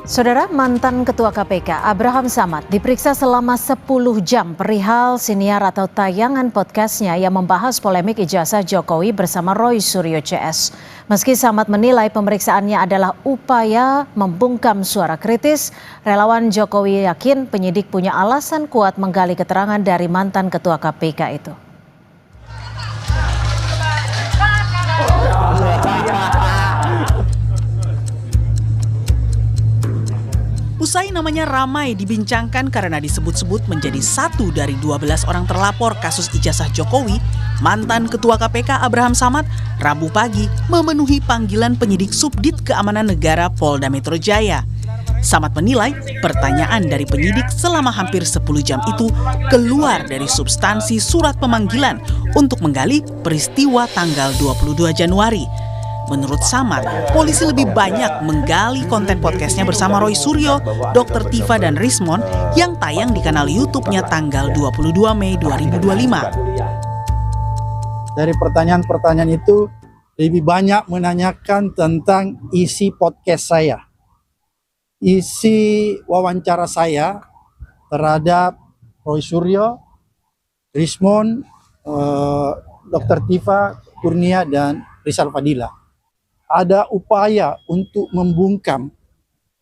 Saudara, mantan Ketua KPK Abraham Samad diperiksa selama 10 jam perihal siniar atau tayangan podcastnya yang membahas polemik ijazah Jokowi bersama Roy Suryo CS. Meski Samad menilai pemeriksaannya adalah upaya membungkam suara kritis, relawan Jokowi yakin penyidik punya alasan kuat menggali keterangan dari mantan Ketua KPK itu. Usai namanya ramai dibincangkan karena disebut-sebut menjadi satu dari 12 orang terlapor kasus ijazah Jokowi, mantan Ketua KPK Abraham Samad Rabu pagi memenuhi panggilan penyidik Subdit Keamanan Negara Polda Metro Jaya. Samad menilai pertanyaan dari penyidik selama hampir 10 jam itu keluar dari substansi surat pemanggilan untuk menggali peristiwa tanggal 22 Januari. Menurut Samad, polisi lebih banyak menggali konten podcastnya bersama Roy Suryo, Dr. Tifa dan Rismon yang tayang di kanal YouTube-nya tanggal 22 Mei 2025. Dari pertanyaan-pertanyaan itu lebih banyak menanyakan tentang isi podcast saya. Isi wawancara saya terhadap Roy Suryo, Rismon, Dr. Tifa, Kurnia, dan Rizal Fadila. Ada upaya untuk membungkam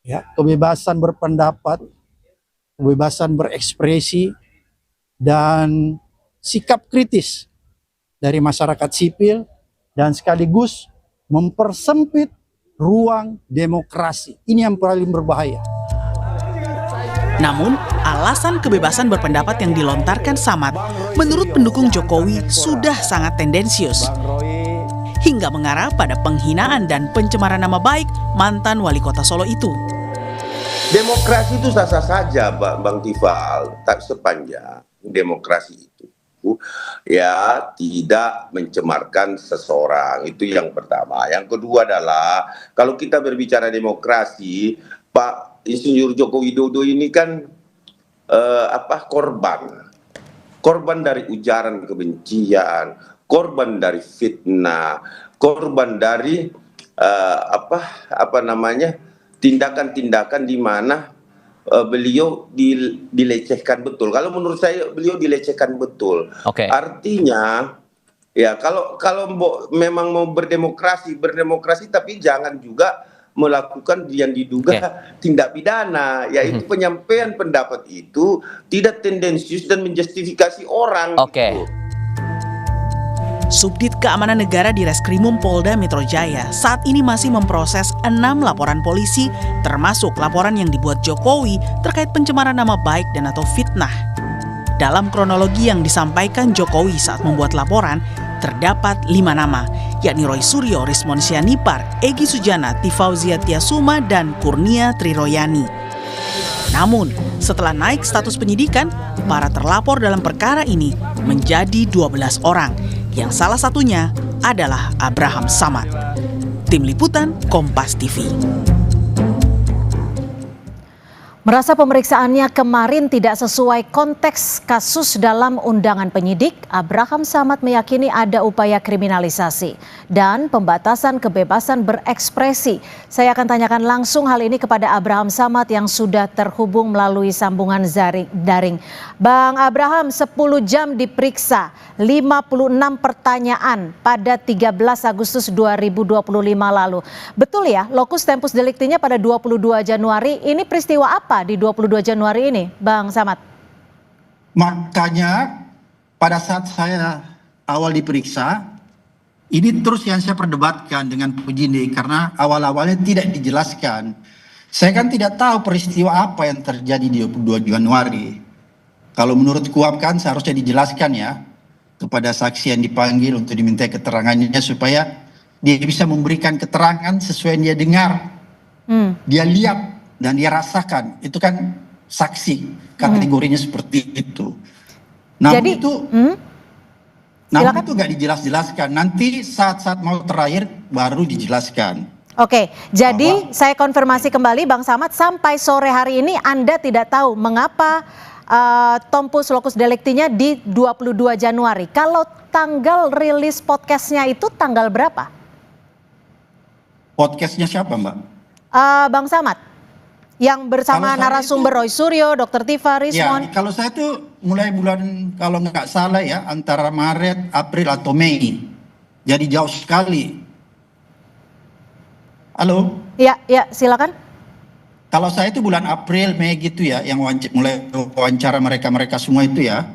kebebasan berpendapat, kebebasan berekspresi, dan sikap kritis dari masyarakat sipil, dan sekaligus mempersempit ruang demokrasi. Ini yang paling berbahaya. Namun, alasan kebebasan berpendapat yang dilontarkan Samad menurut pendukung Jokowi sudah sangat tendensius, hingga mengarah pada penghinaan dan pencemaran nama baik mantan wali kota Solo itu. Demokrasi itu sah-sah saja, Bang Tifal, tak sepanjang demokrasi itu ya tidak mencemarkan seseorang. Itu yang pertama. Yang kedua adalah kalau kita berbicara demokrasi, Pak Insinyur Joko Widodo ini kan korban dari ujaran kebencian, korban dari fitnah, korban dari tindakan-tindakan di mana beliau dilecehkan betul. Kalau menurut saya beliau dilecehkan betul. Okay. Artinya ya kalau memang mau berdemokrasi tapi jangan juga melakukan yang diduga tindak pidana, yaitu penyampaian pendapat itu tidak tendensius dan menjustifikasi orang. Gitu. Subdit Keamanan Negara di Reskrimum Polda Metro Jaya saat ini masih memproses 6 laporan polisi, termasuk laporan yang dibuat Jokowi terkait pencemaran nama baik dan atau fitnah. Dalam kronologi yang disampaikan Jokowi saat membuat laporan, terdapat 5 nama, yakni Roy Suryo, Rismon Sianipar, Egy Sujana, Tifauzia Tiasuma, dan Kurnia Triroyani. Namun, setelah naik status penyidikan, para terlapor dalam perkara ini menjadi 12 orang, yang salah satunya adalah Abraham Samad. Tim Liputan Kompas TV. Merasa pemeriksaannya kemarin tidak sesuai konteks kasus dalam undangan penyidik, Abraham Samad meyakini ada upaya kriminalisasi dan pembatasan kebebasan berekspresi. Saya akan tanyakan langsung hal ini kepada Abraham Samad yang sudah terhubung melalui sambungan daring. Bang Abraham, 10 jam diperiksa, 56 pertanyaan pada 13 Agustus 2025 lalu. Betul ya, lokus tempus delictinya pada 22 Januari, ini peristiwa apa di 22 Januari ini, Bang Samad? Makanya pada saat saya awal diperiksa, ini terus yang saya perdebatkan dengan penyidik karena awal-awalnya tidak dijelaskan. Saya kan tidak tahu peristiwa apa yang terjadi di 22 Januari. Kalau menurut KUHAP kan seharusnya dijelaskan ya kepada saksi yang dipanggil untuk diminta keterangannya supaya dia bisa memberikan keterangan sesuai yang dia dengar, dia lihat dan dia rasakan. Itu kan saksi, kategorinya seperti itu. Namun Jadi, itu nggak dijelaskan. Nanti saat-saat mau terakhir baru dijelaskan. Oke, jadi saya konfirmasi kembali Bang Samad, sampai sore hari ini Anda tidak tahu mengapa tempus locus delictinya di 22 Januari. Kalau tanggal rilis podcastnya itu tanggal berapa? Podcastnya siapa, Mbak? Bang Samad. Yang bersama Kalau saya narasumber Roy Suryo, Dr. Tifa Ya, Rismon. kalau saya tuh mulai bulan kalau nggak salah ya antara Maret, April atau Mei. Jadi jauh sekali. Halo. Ya, ya, silakan. Kalau saya itu bulan April, Mei gitu ya, yang mulai wawancara mereka semua itu ya.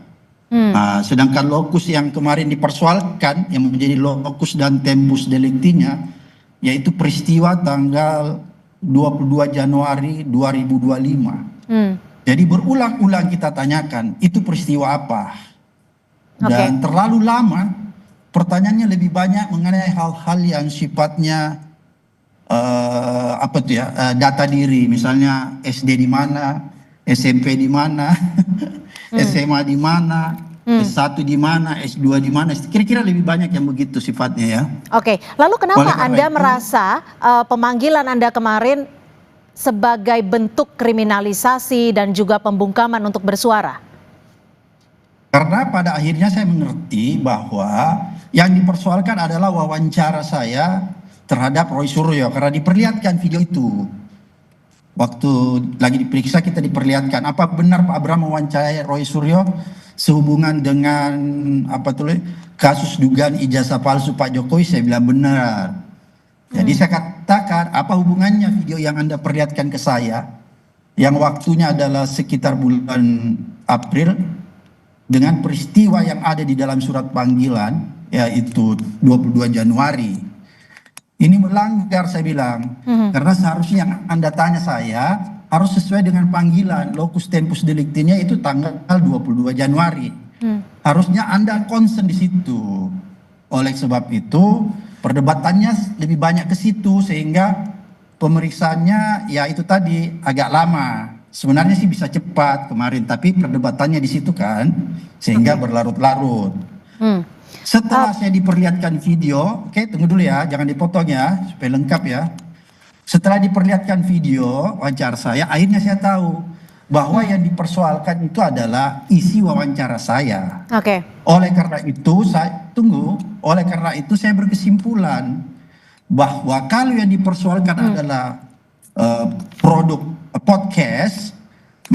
Nah, sedangkan lokus yang kemarin dipersoalkan, yang menjadi lokus dan tempus delictinya, yaitu peristiwa tanggal 22 Januari 2025. Jadi berulang-ulang kita tanyakan, itu peristiwa apa? Dan terlalu lama, pertanyaannya lebih banyak mengenai hal-hal yang sifatnya data diri, misalnya SD di mana, SMP di mana, SMA di mana, S1 di mana, S2 di mana, kira-kira lebih banyak yang begitu sifatnya ya. Oke, lalu kenapa Oleh karena Anda itu- merasa pemanggilan Anda kemarin sebagai bentuk kriminalisasi dan juga pembungkaman untuk bersuara? Karena pada akhirnya saya mengerti bahwa yang dipersoalkan adalah wawancara saya terhadap Roy Suryo, karena diperlihatkan video itu. Waktu lagi diperiksa kita diperlihatkan apa benar Pak Abraham mewawancarai Roy Suryo sehubungan dengan kasus dugaan ijazah palsu Pak Jokowi. Saya bilang benar. Jadi saya katakan apa hubungannya video yang Anda perlihatkan ke saya yang waktunya adalah sekitar bulan April dengan peristiwa yang ada di dalam surat panggilan, yaitu 22 Januari. Ini melanggar, saya bilang, karena seharusnya yang Anda tanya saya harus sesuai dengan panggilan, locus tempus delictinya itu tanggal 22 Januari. Harusnya Anda concern di situ. Oleh sebab itu, perdebatannya lebih banyak ke situ, sehingga pemeriksaannya ya itu tadi agak lama. Sebenarnya sih bisa cepat kemarin, tapi perdebatannya di situ kan, sehingga berlarut-larut. Setelah saya diperlihatkan video, oke, tunggu dulu ya, jangan dipotong ya, supaya lengkap ya. Setelah diperlihatkan video wawancara saya, akhirnya saya tahu bahwa yang dipersoalkan itu adalah isi wawancara saya. Oke. Oleh karena itu saya berkesimpulan bahwa kalau yang dipersoalkan adalah produk podcast,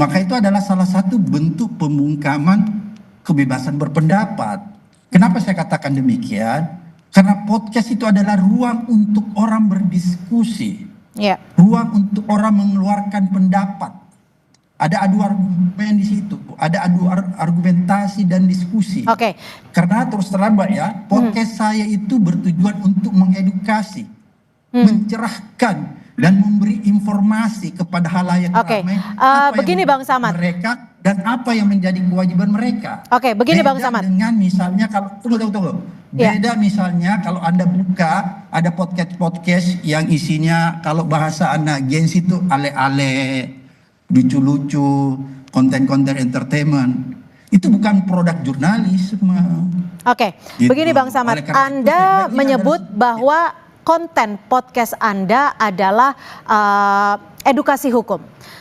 maka itu adalah salah satu bentuk pembungkaman kebebasan berpendapat. Kenapa saya katakan demikian? Karena podcast itu adalah ruang untuk orang berdiskusi, ruang untuk orang mengeluarkan pendapat. Ada adu argumen di situ, ada adu argumentasi dan diskusi. Karena terus terang Mbak ya, podcast saya itu bertujuan untuk mengedukasi, mencerahkan, dan memberi informasi kepada halayak ramai begini Bang Samad, mereka dan apa yang menjadi kewajiban mereka. Begini Beda Bang Samad. dengan misalnya kalau tunggu. Beda misalnya kalau Anda buka ada podcast yang isinya kalau bahasa anak Gen Z itu ale-ale, lucu-lucu, konten-konten entertainment. Itu bukan produk jurnalisme. Gitu. Begini Bang Samad, Anda menyebut bahwa konten podcast Anda adalah edukasi hukum.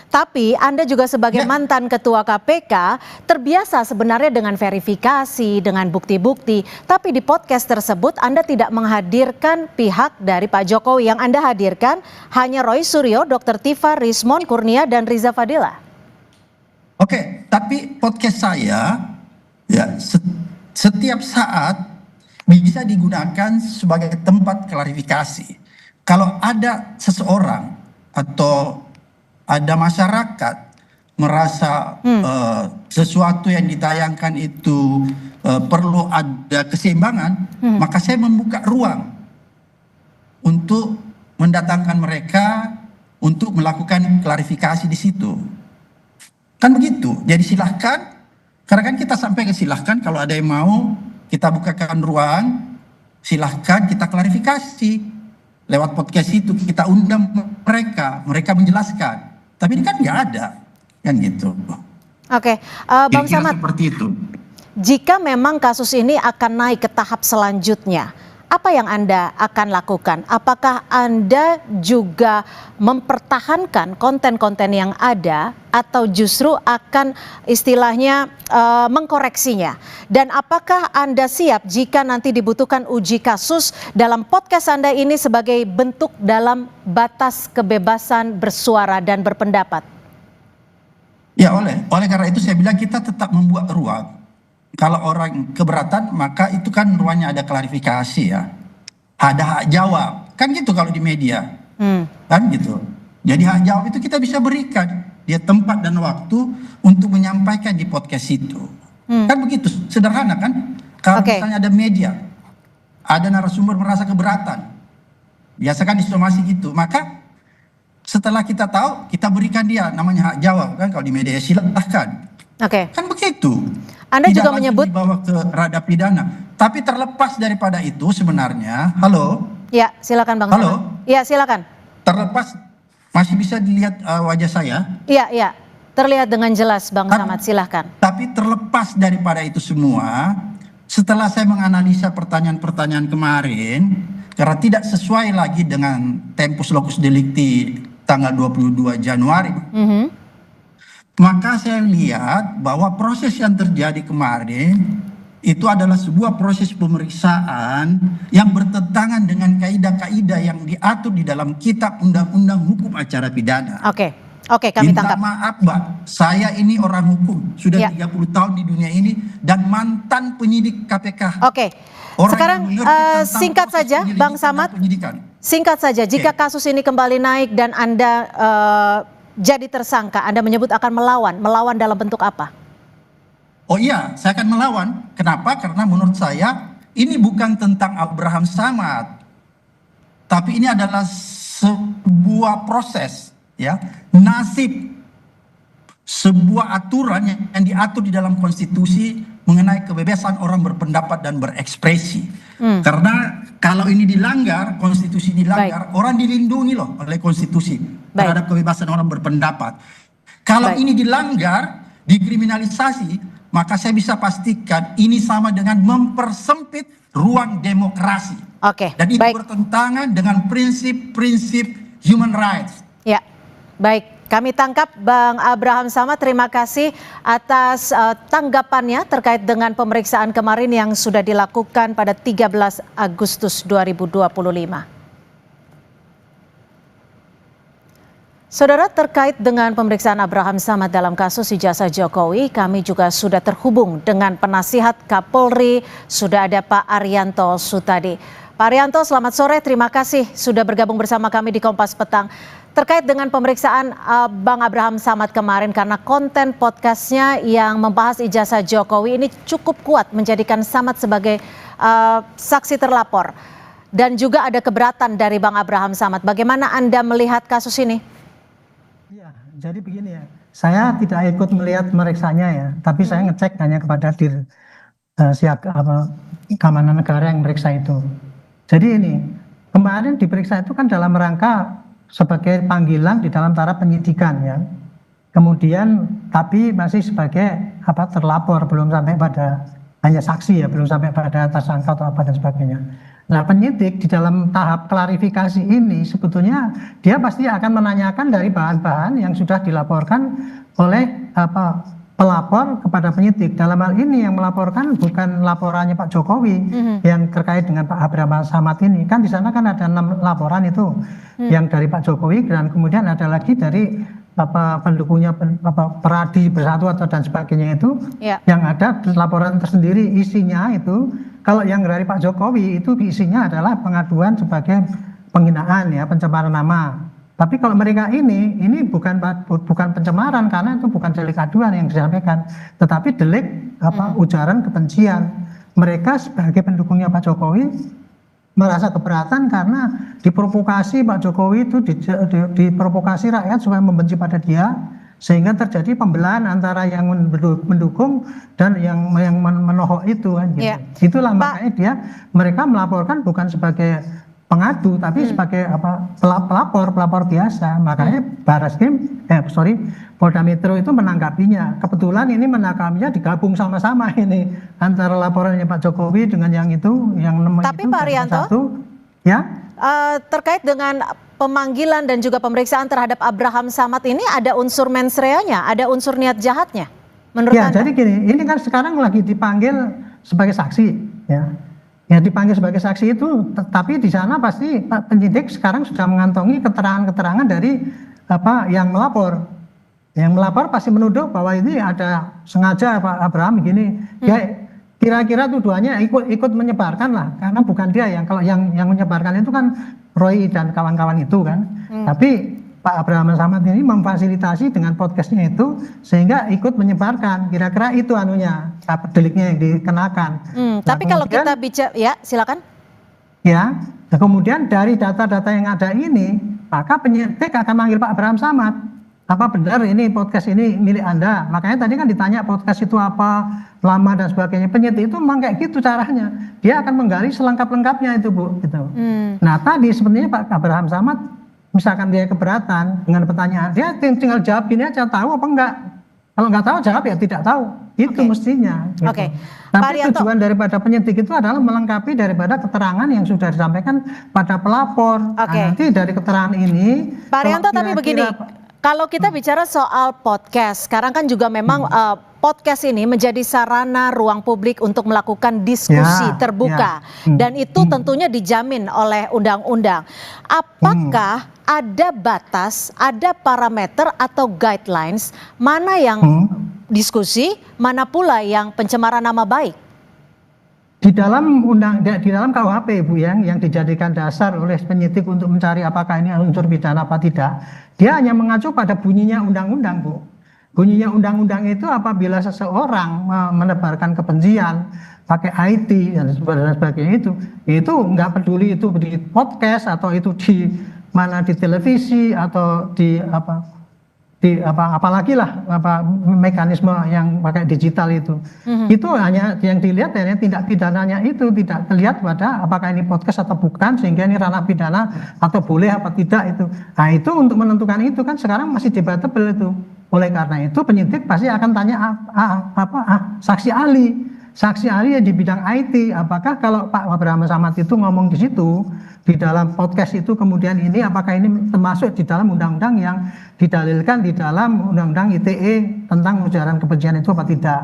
Tapi Anda juga sebagai mantan ketua KPK terbiasa sebenarnya dengan verifikasi, dengan bukti-bukti. Tapi di podcast tersebut Anda tidak menghadirkan pihak dari Pak Jokowi. Yang Anda hadirkan hanya Roy Suryo, Dr. Tifa Rismon Kurnia, dan Riza Fadila. Tapi podcast saya ya setiap saat bisa digunakan sebagai tempat klarifikasi. Kalau ada seseorang atau ada masyarakat merasa sesuatu yang ditayangkan itu perlu ada keseimbangan, maka saya membuka ruang untuk mendatangkan mereka untuk melakukan klarifikasi di situ. Kan begitu. Jadi silahkan, karena kan kita sampai ke silahkan, kalau ada yang mau kita bukakan ruang, silahkan kita klarifikasi. Lewat podcast itu kita undang mereka menjelaskan. Tapi ini kan nggak ada, kan gitu. Bang Samad, seperti itu. Jika memang kasus ini akan naik ke tahap selanjutnya, apa yang Anda akan lakukan? Apakah Anda juga mempertahankan konten-konten yang ada atau justru akan istilahnya mengkoreksinya? Dan apakah Anda siap jika nanti dibutuhkan uji kasus dalam podcast Anda ini sebagai bentuk dalam batas kebebasan bersuara dan berpendapat? Ya, oleh karena itu saya bilang kita tetap membuat ruang. Kalau orang keberatan, maka itu kan ruangnya ada klarifikasi ya. Ada hak jawab. Kan gitu kalau di media. Kan gitu. Jadi hak jawab itu kita bisa berikan. Dia tempat dan waktu untuk menyampaikan di podcast itu. Kan begitu, sederhana kan. Kalau misalnya ada media, ada narasumber merasa keberatan. Biasa kan disomasi gitu. Maka setelah kita tahu, kita berikan dia namanya hak jawab. Kan kalau di media silahkan. Kan begitu. Anda Tidak juga langsung menyebut dibawa ke ranah pidana. Tapi terlepas daripada itu sebenarnya, halo? Ya, silakan Bang Halo? Samad. Ya, silakan. Terlepas, masih bisa dilihat wajah saya? Iya. Terlihat dengan jelas Bang Samad, silahkan. Tapi terlepas daripada itu semua, setelah saya menganalisa pertanyaan-pertanyaan kemarin, karena tidak sesuai lagi dengan tempus locus delicti tanggal 22 Januari, maka saya lihat bahwa proses yang terjadi kemarin itu adalah sebuah proses pemeriksaan yang bertentangan dengan kaidah-kaidah yang diatur di dalam kitab undang-undang hukum acara pidana. Oke, kami tangkap. Minta maaf, Mbak. Saya ini orang hukum, sudah 30 tahun di dunia ini dan mantan penyidik KPK. Sekarang singkat saja Bang Samad. Singkat saja, jika kasus ini kembali naik dan Anda jadi tersangka, Anda menyebut akan melawan dalam bentuk apa? Oh iya, saya akan melawan. Kenapa? Karena menurut saya ini bukan tentang Abraham Samad, tapi ini adalah sebuah proses, ya, nasib, sebuah aturan yang diatur di dalam konstitusi mengenai kebebasan orang berpendapat dan berekspresi. Karena kalau ini dilanggar, konstitusi dilanggar, orang dilindungi loh oleh konstitusi terhadap kebebasan orang berpendapat. Kalau ini dilanggar, dikriminalisasi, maka saya bisa pastikan ini sama dengan mempersempit ruang demokrasi. Dan itu bertentangan dengan prinsip-prinsip human rights. Ya, baik. Kami tangkap Bang Abraham Samad, terima kasih atas tanggapannya terkait dengan pemeriksaan kemarin yang sudah dilakukan pada 13 Agustus 2025. Saudara, terkait dengan pemeriksaan Abraham Samad dalam kasus ijazah Jokowi, kami juga sudah terhubung dengan penasihat Kapolri, sudah ada Pak Arianto Sutadi. Pak Arianto, selamat sore, terima kasih sudah bergabung bersama kami di Kompas Petang. Terkait dengan pemeriksaan Bang Abraham Samad kemarin, karena konten podcastnya yang membahas ijazah Jokowi ini cukup kuat menjadikan Samad sebagai saksi terlapor. Dan juga ada keberatan dari Bang Abraham Samad. Bagaimana Anda melihat kasus ini? Ya, jadi begini ya, saya tidak ikut melihat meriksanya ya, tapi saya ngecek hanya kepada keamanan negara yang meriksa itu. Jadi ini, kemarin diperiksa itu kan dalam rangka sebagai panggilan di dalam taraf penyidikan ya. Kemudian tapi masih sebagai terlapor, belum sampai pada hanya saksi ya, belum sampai pada tersangka atau apa dan sebagainya. Nah, penyidik di dalam tahap klarifikasi ini sebetulnya dia pasti akan menanyakan dari bahan-bahan yang sudah dilaporkan oleh pelapor kepada penyidik. Dalam hal ini yang melaporkan bukan laporannya Pak Jokowi yang terkait dengan Pak Abraham Samad ini. Kan di sana kan ada 6 laporan itu yang dari Pak Jokowi, dan kemudian ada lagi dari pendukungnya Peradi Bersatu atau dan sebagainya itu, yang ada laporan tersendiri. Isinya itu kalau yang dari Pak Jokowi itu isinya adalah pengaduan sebagai penghinaan ya, pencemaran nama. Tapi kalau mereka ini bukan pencemaran, karena itu bukan delik aduan yang disampaikan, tetapi delik ujaran kebencian. Mereka sebagai pendukungnya Pak Jokowi merasa keberatan karena diprovokasi Pak Jokowi itu diprovokasi rakyat supaya membenci pada dia, sehingga terjadi pembelahan antara yang mendukung dan yang menohok itu kan gitu. Itulah makanya mereka melaporkan bukan sebagai pengadu, tapi sebagai pelapor biasa. Makanya Polda Metro itu menanggapinya. Kebetulan ini menanggapinya digabung sama-sama ini antara laporannya Pak Jokowi dengan yang itu, yang namanya Tapi itu Pak Arianto, satu, ya. terkait dengan pemanggilan dan juga pemeriksaan terhadap Abraham Samad ini ada unsur mens rea-nya, ada unsur niat jahatnya, menurut Ya, Anda? jadi gini, ini kan sekarang lagi dipanggil sebagai saksi, ya. Ya dipanggil sebagai saksi itu, tapi di sana pasti Pak penyidik sekarang sudah mengantongi keterangan-keterangan dari yang melapor. Yang melapor pasti menuduh bahwa ini ada sengaja Pak Abraham begini. Ya kira-kira tuduhannya ikut menyebarkan lah, karena bukan dia kalau yang menyebarkan itu kan Roy dan kawan-kawan itu kan. Tapi Pak Abraham Samad ini memfasilitasi dengan podcastnya itu sehingga ikut menyebarkan. Kira-kira itu deliknya yang dikenakan. Tapi kalau kita bicara, ya silakan. Ya, kemudian dari data-data yang ada ini, maka penyidik akan manggil Pak Abraham Samad. Apa benar ini podcast ini milik Anda? Makanya tadi kan ditanya podcast itu apa, lama dan sebagainya. Penyidik itu memang kayak gitu caranya. Dia akan menggali selengkap-lengkapnya itu, Bu. Gitu. Nah tadi sebenarnya Pak Abraham Samad, misalkan dia keberatan dengan pertanyaan, dia tinggal jawab ini aja, tahu apa enggak. Kalau enggak tahu, jawab ya tidak tahu. Itu mestinya. Gitu. Oke. Tapi tujuan daripada penyidik itu adalah melengkapi daripada keterangan yang sudah disampaikan pada pelapor. Nah, nanti dari keterangan ini, Pak Arianto, tapi begini, kalau kita bicara soal podcast, sekarang kan juga memang podcast ini menjadi sarana ruang publik untuk melakukan diskusi terbuka. Dan itu tentunya dijamin oleh undang-undang. Apakah ada batas, ada parameter atau guidelines mana yang diskusi, mana pula yang pencemaran nama baik? Di dalam KUHP, Bu, yang dijadikan dasar oleh penyidik untuk mencari apakah ini unsur pidana apa tidak, dia hanya mengacu pada bunyinya undang-undang, Bu. Bunyinya undang-undang itu apabila seseorang menebarkan kebencian pakai IT dan sebagainya itu nggak peduli itu di podcast atau itu di mana di televisi atau apalagi lah mekanisme yang pakai digital itu hanya yang dilihat hanya tindak pidananya itu, tidak terlihat pada apakah ini podcast atau bukan, sehingga ini ranah pidana atau boleh apa tidak itu. Nah itu untuk menentukan itu kan sekarang masih debatable itu. Oleh karena itu penyidik pasti akan tanya saksi ahli yang di bidang IT, apakah kalau Pak Abraham Samad itu ngomong di situ di dalam podcast itu kemudian ini apakah ini termasuk di dalam undang-undang yang didalilkan di dalam undang-undang ITE tentang ujaran kebencian itu apa tidak.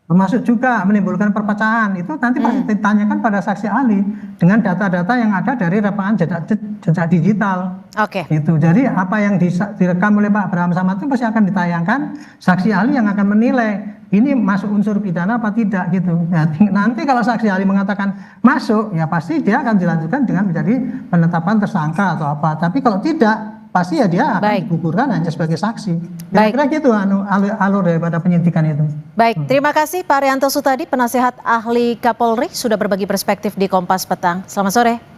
Termasuk juga menimbulkan perpecahan, itu nanti pasti ditanyakan pada saksi ahli dengan data-data yang ada dari rekaman jejak digital. Itu. Jadi apa yang direkam oleh Pak Abraham Samad itu pasti akan ditayangkan, saksi ahli yang akan menilai ini masuk unsur pidana apa tidak gitu. Nah, nanti kalau saksi ahli mengatakan masuk, ya pasti dia akan dilanjutkan dengan menjadi penetapan tersangka atau apa. Tapi kalau tidak, pasti ya dia akan digugurkan hanya sebagai saksi. Kira-kira gitu alur daripada penyidikan itu. Baik, terima kasih Pak Arianto Sutadi, penasehat ahli Kapolri, sudah berbagi perspektif di Kompas Petang. Selamat sore.